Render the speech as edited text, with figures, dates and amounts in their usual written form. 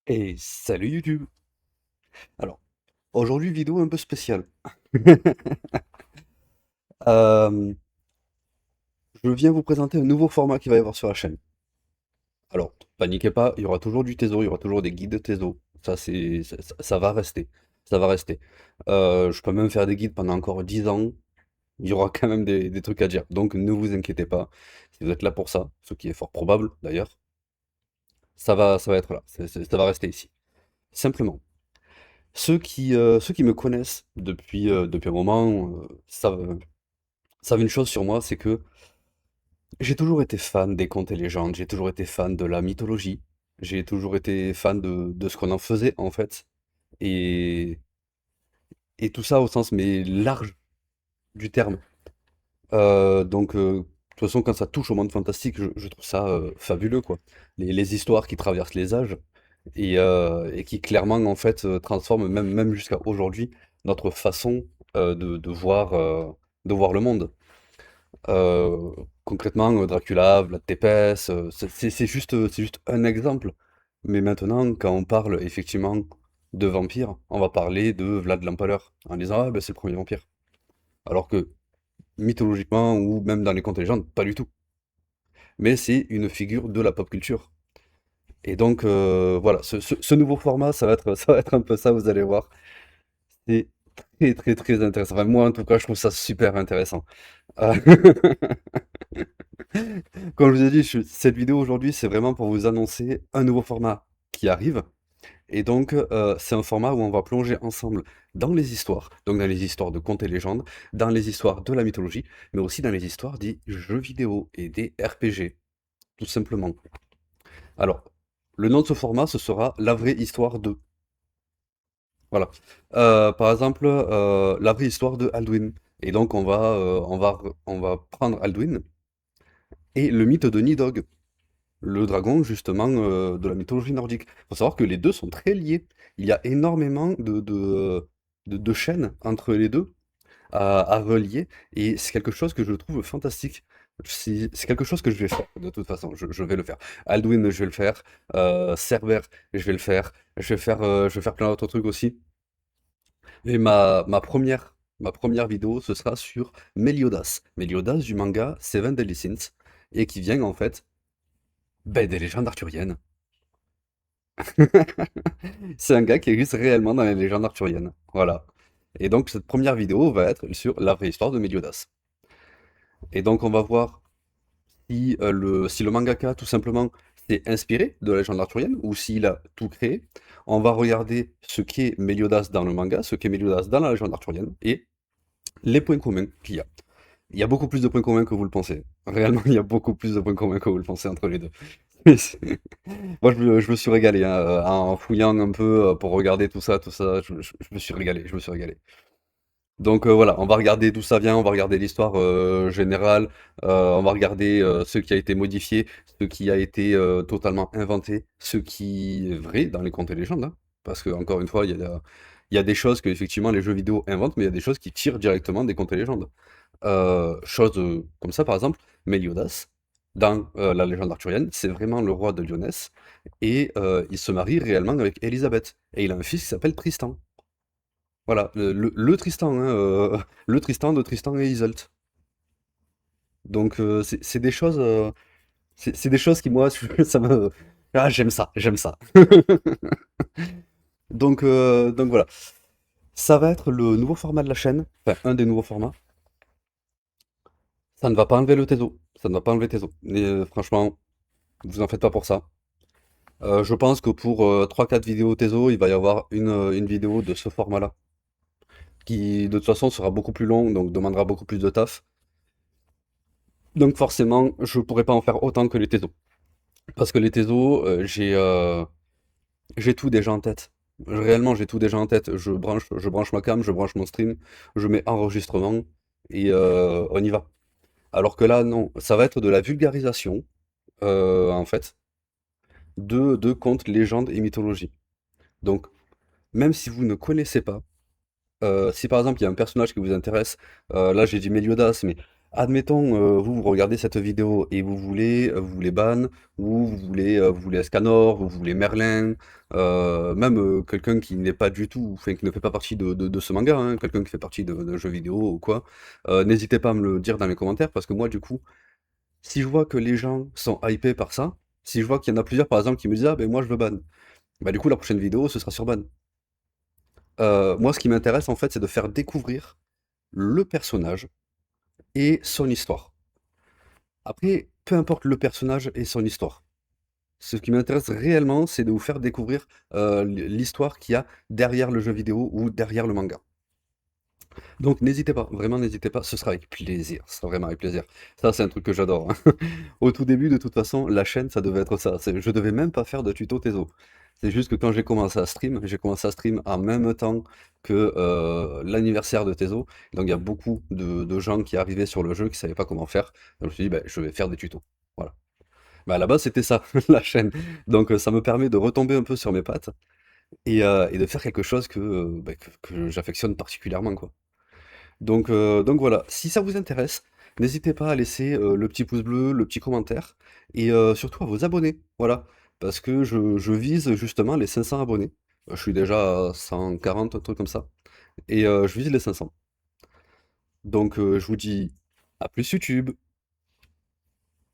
Et salut YouTube! Alors, aujourd'hui, vidéo un peu spéciale. Euh, je viens vous présenter un nouveau format qu'il va y avoir sur la chaîne. Alors, paniquez pas, il y aura toujours du Teso, il y aura toujours des guides de Teso. Ça va rester. Ça va rester. Je peux même faire des guides pendant encore 10 ans. Il y aura quand même des trucs à dire. Donc, ne vous inquiétez pas. Si vous êtes là pour ça, ce qui est fort probable d'ailleurs, ça va être là. Ça va rester ici. Simplement. Ceux qui me connaissent depuis un moment savent une chose sur moi, c'est que j'ai toujours été fan des contes et légendes, j'ai toujours été fan de la mythologie, j'ai toujours été fan de ce qu'on en faisait en fait, et, et tout ça au sens mais large du terme. De toute façon, quand ça touche au monde fantastique, je trouve ça fabuleux, quoi. Les histoires qui traversent les âges et qui clairement en fait transforment même jusqu'à aujourd'hui notre façon de voir le monde. Concrètement, Dracula, Vlad Tepes, c'est juste un exemple. Mais maintenant, quand on parle effectivement de vampires, on va parler de Vlad l'Empaleur, en disant ah ben c'est le premier vampire. Alors que mythologiquement ou même dans les contes et légendes, pas du tout. Mais c'est une figure de la pop culture. Et donc voilà, ce nouveau format, ça va être un peu ça, vous allez voir. C'est très intéressant. Enfin, moi en tout cas, je trouve ça super intéressant. Euh, Comme je vous ai dit, cette vidéo aujourd'hui, c'est vraiment pour vous annoncer un nouveau format qui arrive. Et donc, c'est un format où on va plonger ensemble dans les histoires, donc dans les histoires de contes et légendes, dans les histoires de la mythologie, mais aussi dans les histoires des jeux vidéo et des RPG, tout simplement. Alors, le nom de ce format, ce sera La vraie histoire de. Voilà. Par exemple, la vraie histoire de Alduin. Et donc, on va prendre Alduin et le mythe de Nidhogg. Le dragon, justement, de la mythologie nordique. Il faut savoir que les deux sont très liés. Il y a énormément de chaînes entre les deux à relier, et c'est quelque chose que je trouve fantastique. C'est quelque chose que je vais faire, de toute façon, je vais le faire. Alduin, je vais le faire. Cerbère, je vais le faire. Je vais faire plein d'autres trucs aussi. Et ma première vidéo, ce sera sur Meliodas. Meliodas du manga Seven Deadly Sins, et qui vient en fait ben, des légendes arthuriennes. C'est un gars qui existe réellement dans les légendes arthuriennes. Voilà. Et donc cette première vidéo va être sur la vraie histoire de Meliodas. Et donc on va voir si le mangaka tout simplement s'est inspiré de la légende arthurienne ou s'il a tout créé. On va regarder ce qu'est Meliodas dans le manga, ce qu'est Meliodas dans la légende arthurienne et les points communs qu'il y a. Il y a beaucoup plus de points communs que vous le pensez. Réellement, il y a beaucoup plus de points communs que vous le pensez entre les deux. Moi, je me suis régalé hein, en fouillant un peu pour regarder tout ça. Je me suis régalé, je me suis régalé. Donc voilà, on va regarder d'où ça vient, on va regarder l'histoire générale, on va regarder ce qui a été modifié, ce qui a été totalement inventé, ce qui est vrai dans les contes et légendes. Hein. Parce que encore une fois, il y a des choses que effectivement les jeux vidéo inventent, mais il y a des choses qui tirent directement des contes et légendes. Chose comme ça, par exemple, Méliodas, dans la légende arthurienne, c'est vraiment le roi de Lyonesse, et il se marie réellement avec Élisabeth. Et il a un fils qui s'appelle Tristan. Voilà, le Tristan, hein, le Tristan de Tristan et Isolde. Donc c'est des choses, c'est des choses qui moi, ça me, ah j'aime ça, j'aime ça. Donc voilà, ça va être le nouveau format de la chaîne, enfin un des nouveaux formats. Ça ne va pas enlever le Teso, ça ne va pas enlever Teso. Mais franchement, vous en faites pas pour ça. Je pense que pour 3-4 vidéos Teso, il va y avoir une vidéo de ce format-là, qui de toute façon sera beaucoup plus long, donc demandera beaucoup plus de taf. Donc forcément, je pourrais pas en faire autant que les Teso. Parce que les Teso, j'ai tout déjà en tête. Réellement, j'ai tout déjà en tête. Je branche ma cam, je branche mon stream, je mets enregistrement, et on y va. Alors que là, non, ça va être de la vulgarisation, en fait, de contes, légendes et mythologie. Donc, même si vous ne connaissez pas, si par exemple il y a un personnage qui vous intéresse, là j'ai dit Méliodas, mais Admettons, vous regardez cette vidéo et vous voulez Ban, ou vous voulez Escanor, vous voulez Merlin, même quelqu'un qui n'est pas du tout, enfin qui ne fait pas partie de ce manga, hein, quelqu'un qui fait partie de jeux vidéo ou quoi, n'hésitez pas à me le dire dans les commentaires parce que moi du coup, si je vois que les gens sont hypés par ça, si je vois qu'il y en a plusieurs par exemple qui me disent ah ben moi je veux Ban, bah du coup la prochaine vidéo ce sera sur Ban. Moi ce qui m'intéresse en fait c'est de faire découvrir le personnage et son histoire. Après, peu importe le personnage et son histoire. Ce qui m'intéresse réellement, c'est de vous faire découvrir l'histoire qu'il y a derrière le jeu vidéo ou derrière le manga. Donc n'hésitez pas, vraiment n'hésitez pas, ce sera avec plaisir, ce sera vraiment avec plaisir. Ça, c'est un truc que j'adore, hein. Au tout début, de toute façon, la chaîne, ça devait être ça. Je devais même pas faire de tuto Tezo. C'est juste que quand j'ai commencé à stream en même temps que l'anniversaire de Tezo. Donc il y a beaucoup de gens qui arrivaient sur le jeu qui savaient pas comment faire. Donc je me suis dit, bah, je vais faire des tutos. Voilà. Bah, à la base, c'était ça, la chaîne. Donc ça me permet de retomber un peu sur mes pattes et de faire quelque chose bah, que j'affectionne particulièrement, quoi. Donc voilà, si ça vous intéresse, n'hésitez pas à laisser le petit pouce bleu, le petit commentaire, et surtout à vous abonner, voilà. Parce que je vise justement les 500 abonnés. Je suis déjà à 140, un truc comme ça. Et je vise les 500. Donc je vous dis à plus YouTube.